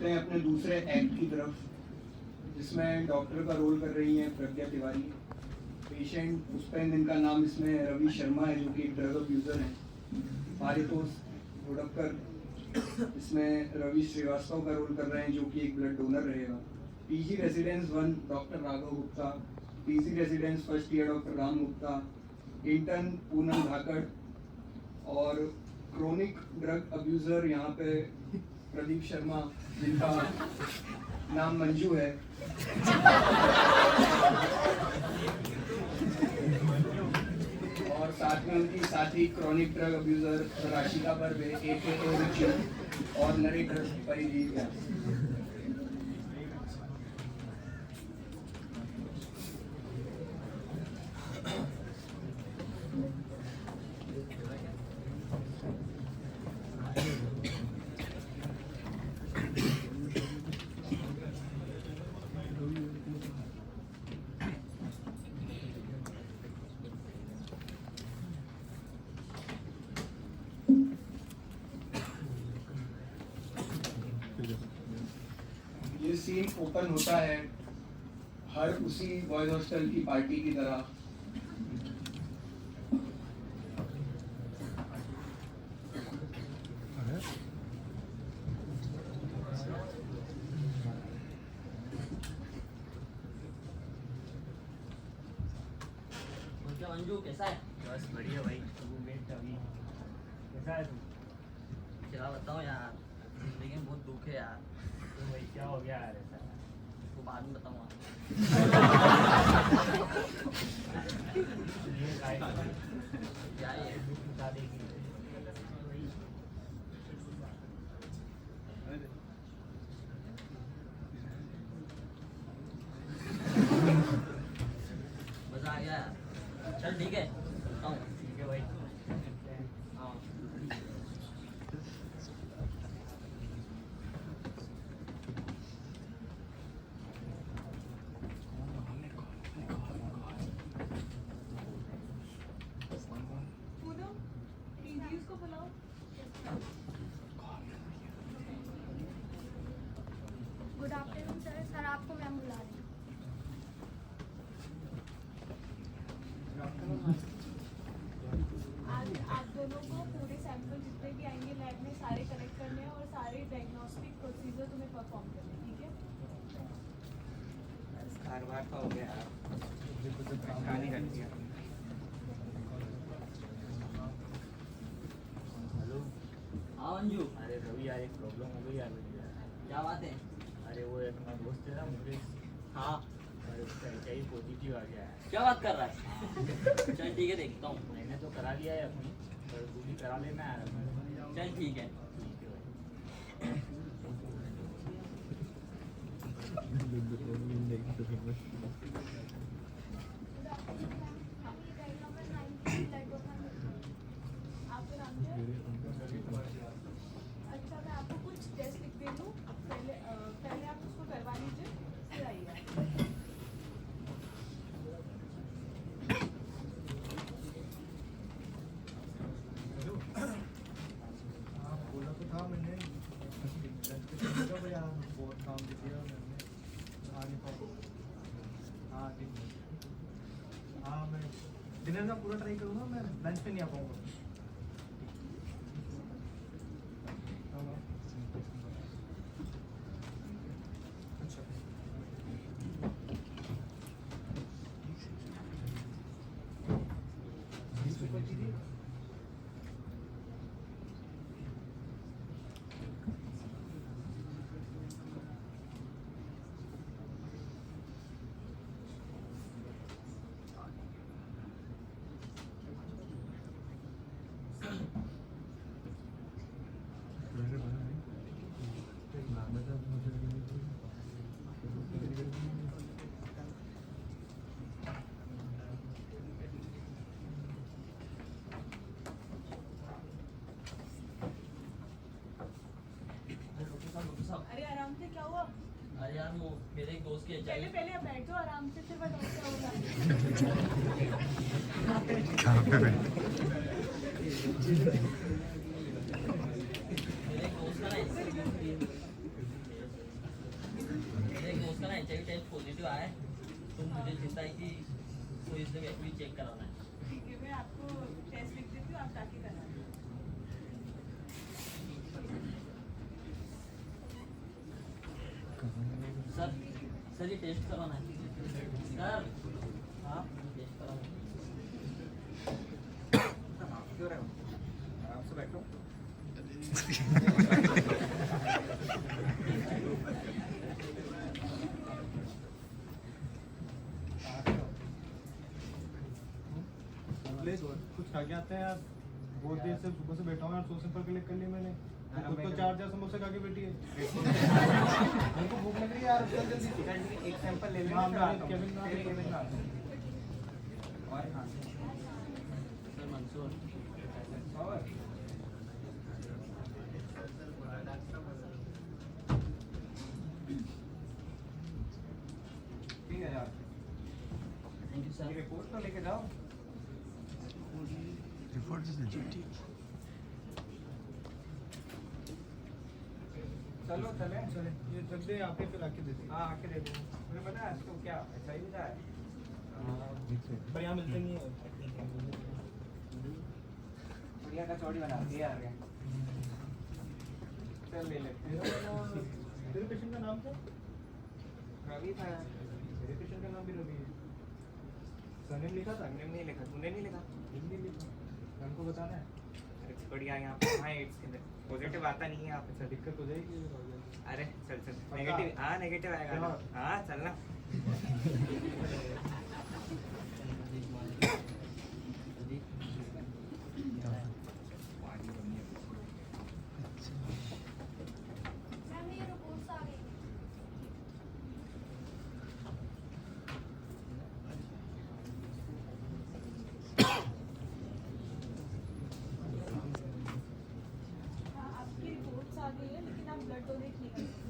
चलते हैं अपने दूसरे एक्ट की तरफ, जिसमें डॉक्टर का रोल कर रही हैं प्रज्ञा तिवारी। पेशेंट पुष्पेंद्र, इनका नाम इसमें रवि शर्मा है, जो कि एक ड्रग अब्यूज़र हैं। पारितोष घोड़क्कर इसमें रवि श्रीवास्तव का रोल कर रहे हैं, जो कि एक ब्लड डोनर रहेगा। PG residence 1 doctor Raghav Gupta, PG residence first year doctor Ram Gupta, intern Poonam Dhakad, और क्रोनिक ड्रग अब्यूज़र यहाँ पे प्रदीप शर्मा, जिनका नाम मंजू है। और साथ में उनकी साथी chronic drug abuser Rashika Barve AKA रुचि, और नरेटर परिजीत व्यास। ये सीन ओपन होता है हर उसी बॉयज हॉस्टल की पार्टी की तरह। अंजू कैसा है? बस बढ़िया भाई। अभी कैसा है तू? क्या बताओ यार, जिंदगी में बहुत दुख है यार। तो भाई क्या हो गया यार ऐसा? वो बाद में बताऊंगा। ये क्या ये? बता देगी। मजा आ गया यार। चल ठीक है, बताऊँ। ठीक है भाई। हाँ। Good afternoon sir. सर आपको मैम बुला रही हूँ। आज आप दोनों को पूरे सैंपल जितने भी आएंगे लैब में सारे कलेक्ट करने हैं और सारे डायग्नोस्टिक प्रोसीजर तुम्हें परफॉर्म करने हैं, ठीक है? हर बार का हो गया यार, खाने रख दिया। हेलो। हाँ अंजू, अरे रवि यार, एक प्रॉब्लम हो गई यार मेरी यार। क्या बात है? अरे वो एक मेरा दोस्त है ना मुकेश, हाँ। अरे उसका HIV पॉजिटिव आ गया है। क्या बात कर रहा है? चल ठीक है, देखता हूँ। मैंने तो करा लिया है अपनी, पर तू भी करा लेना यार। चल ठीक है। ठीक है भाई। हम ये बेड नंबर 9 ब्लड डोनर मिलते हैं। आपका नाम क्या है? अच्छा, मैं आपको कुछ टेस्ट लिख दे दूँ। पहले आप उसको करवा लीजिए, फिर आइए। बोला तो था मैंने, बहुत काम दिया मैंने, आ नहीं पाऊँ। हाँ ठीक है। हाँ मैं डिनर का पूरा ट्राई करूँगा, मैं लंच पे नहीं आ पाऊँगा। अच्छा अरे आराम से, क्या हुआ? अरे यार वो मेरे एक दोस्त की पहले HIV। पहले आप बैठो आराम से, फिर बताओ क्या होगा। मेरे एक दोस्त का ना उसका ना HIV टेस्ट पॉजिटिव आया है, तो मुझे चिंता है कि तो इसलिए एक्चुअली चेक कराना है। ठीक है, मैं आपको टेस्ट लिख देती हूँ, आप जाके कराना। सर ये टेस्ट करवाना है सर। हाँ टेस्ट करवाना है। क्यों रहे हो? आराम से बैठो। प्लीज कुछ खा के आते हैं यार, बहुत देर से सुबह से बैठा हूँ यार, 100 सिंपल क्लिक कर लिया मैंने, खुद तो 4 समोसे खा के बैठी है। मेरे को भूख लग रही है यार, जल्दी जल्दी एक सैंपल ले हाँ, लेना। मैं केबिन में आके केबिन में आता हूँ। और हाँ सर मंसूर और ठीक है यार, थैंक यू सर। रिपोर्ट तो लेके जाओ। चलो चले चले ये रख दे यहाँ पे, फिर आके दे दे। हाँ आके दे दो। मुझे पता है तो क्या ऐसा ही होता है। पर यहाँ मिलते नहीं है। बढ़िया कचौड़ी बना दी यार। चल ले ले। तेरे पेशेंट का नाम क्या? रवि था। मेरे पेशेंट का नाम भी रवि है। सरनेम लिखा था? हमने नहीं लिखा, तूने नहीं लिखा। हिंदी लिखा। हमको बताना है। अरे बढ़िया, यहाँ पे हाँ एड्स के अंदर पॉजिटिव आता नहीं है यहाँ पे। अच्छा दिक्कत हो जाएगी। अरे चल चल, पक्का? नेगेटिव हाँ नेगेटिव आएगा। हाँ। हाँ चलना। मैम ये रिपोर्ट्स आ गई। हाँ, आपकी रिपोर्ट्स आ गई है, लेकिन आप ब्लड डोनेट नहीं कर सकते।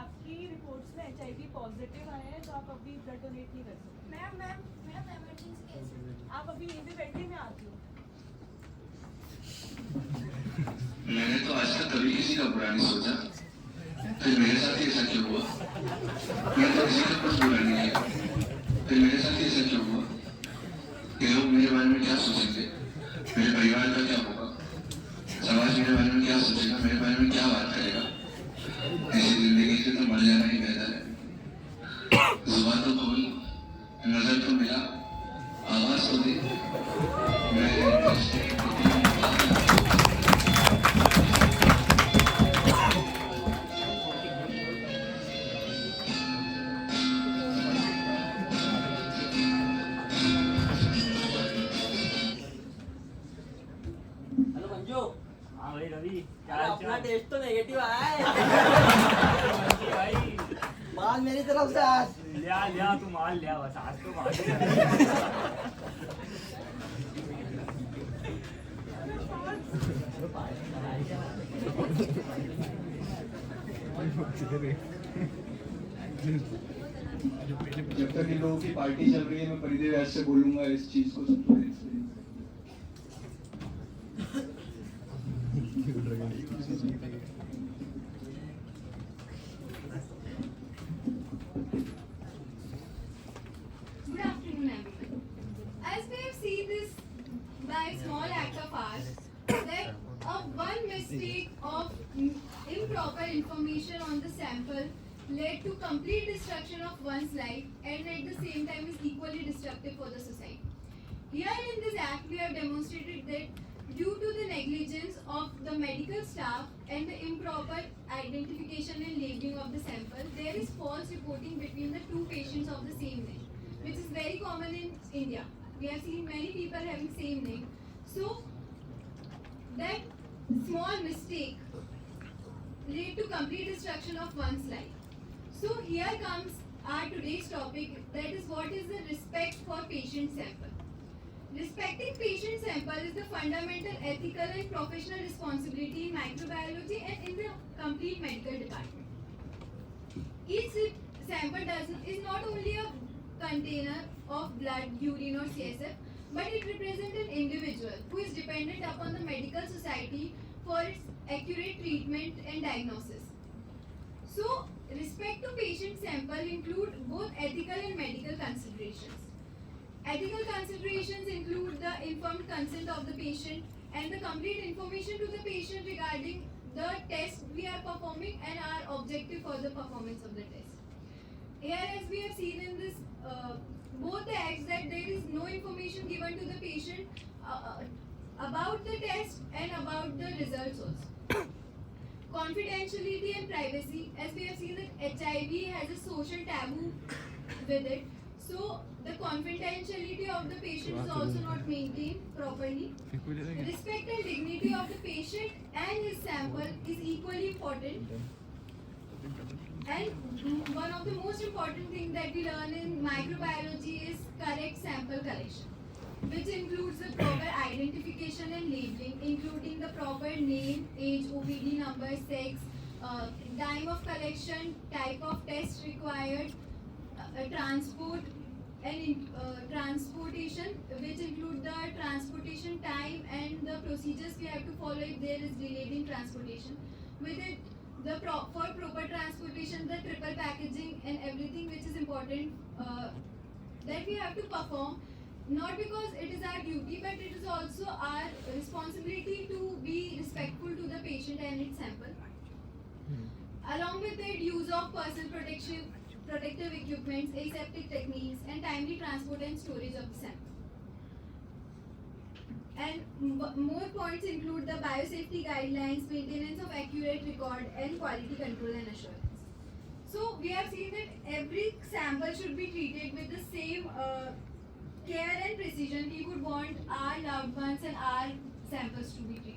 आपकी रिपोर्ट्स में HIV पॉजिटिव आया है, तो आप अभी ब्लड डोनेट नहीं कर सकते। मैम इमरजेंसी केस है। आप अभी यहीं पे बैठे, मैं आती हूँ। मैंने तो आज तक कभी किसी का बुरा नहीं सोचा, फिर मेरे साथ ही ऐसा क्यों हुआ? मैं तो किसी का कुछ बुरा नहीं किया, फिर मेरे साथ ही ऐसा क्यों हुआ? ये लोग मेरे बारे में क्या सोचेंगे? मेरे परिवार का क्या होगा? समाज मेरे बारे में क्या सोचेगा? मेरे बारे में क्या बात करेगा? ऐसी जिंदगी से तो मर जाना ही बेहतर है। जुबान तो खोल, नजर तो मिला, आवाज तो दे। हेलो मंजू। हाँ भाई रवि, क्या अरे हाल अपना चाल? टेस्ट तो नेगेटिव आया है। भाई माल मेरी तरफ से आज। लिया लिया तू माल लिया, बस आज तो माल जब तक इन लोगों की पार्टी चल रही है, मैं परिधि व्यास से बोलूंगा इस चीज को सब थोड़े से। Good afternoon, everyone. As we have seen this by small act of ours, that one mistake of improper information on the sample led to complete destruction of one's life and at the same time is equally destructive for the society. Here in this act, we have demonstrated that due to the negligence of the medical staff and the improper identification and labeling of the sample, there is false reporting between the two patients of the same name, which is very common in India. We have seen many people having same name. So that small mistake led to complete destruction of one's life. So here comes our today's topic, that is what is the respect for patient sample. Respecting patient sample is the fundamental ethical and professional responsibility in microbiology and in the complete medical department. Each sample is not only a container of blood, urine or CSF, but it represents an individual who is dependent upon the medical society for its accurate treatment and diagnosis. So, respect to patient sample include both ethical and medical considerations. Ethical considerations include the informed consent of the patient and the complete information to the patient regarding the test we are performing and our objective for the performance of the test. Here, as we have seen in this both the acts, that there is no information given to the patient about the test and about the results also. Confidentiality and privacy, as we have seen that HIV has a social taboo with it, so the confidentiality of the patient is also not maintained properly. Respect and dignity of the patient and his sample is equally important. And one of the most important things that we learn in microbiology is correct sample collection, which includes the proper identification and labeling, including the proper name, age, OVD number, sex, time of collection, type of test required, transport and transportation, which include the transportation time and the procedures we have to follow if there is delayed in transportation. With it, for proper transportation, the triple packaging and everything which is important that we have to perform, not because it is our duty, but it is also our responsibility to be respectful to the patient and its sample. Along with it, use of personal protective equipments, aseptic techniques, and timely transport and storage of the sample. And more points include the biosafety guidelines, maintenance of accurate record, and quality control and assurance. So we have seen that every sample should be treated with the same care and precision we would want our loved ones and our samples to be treated.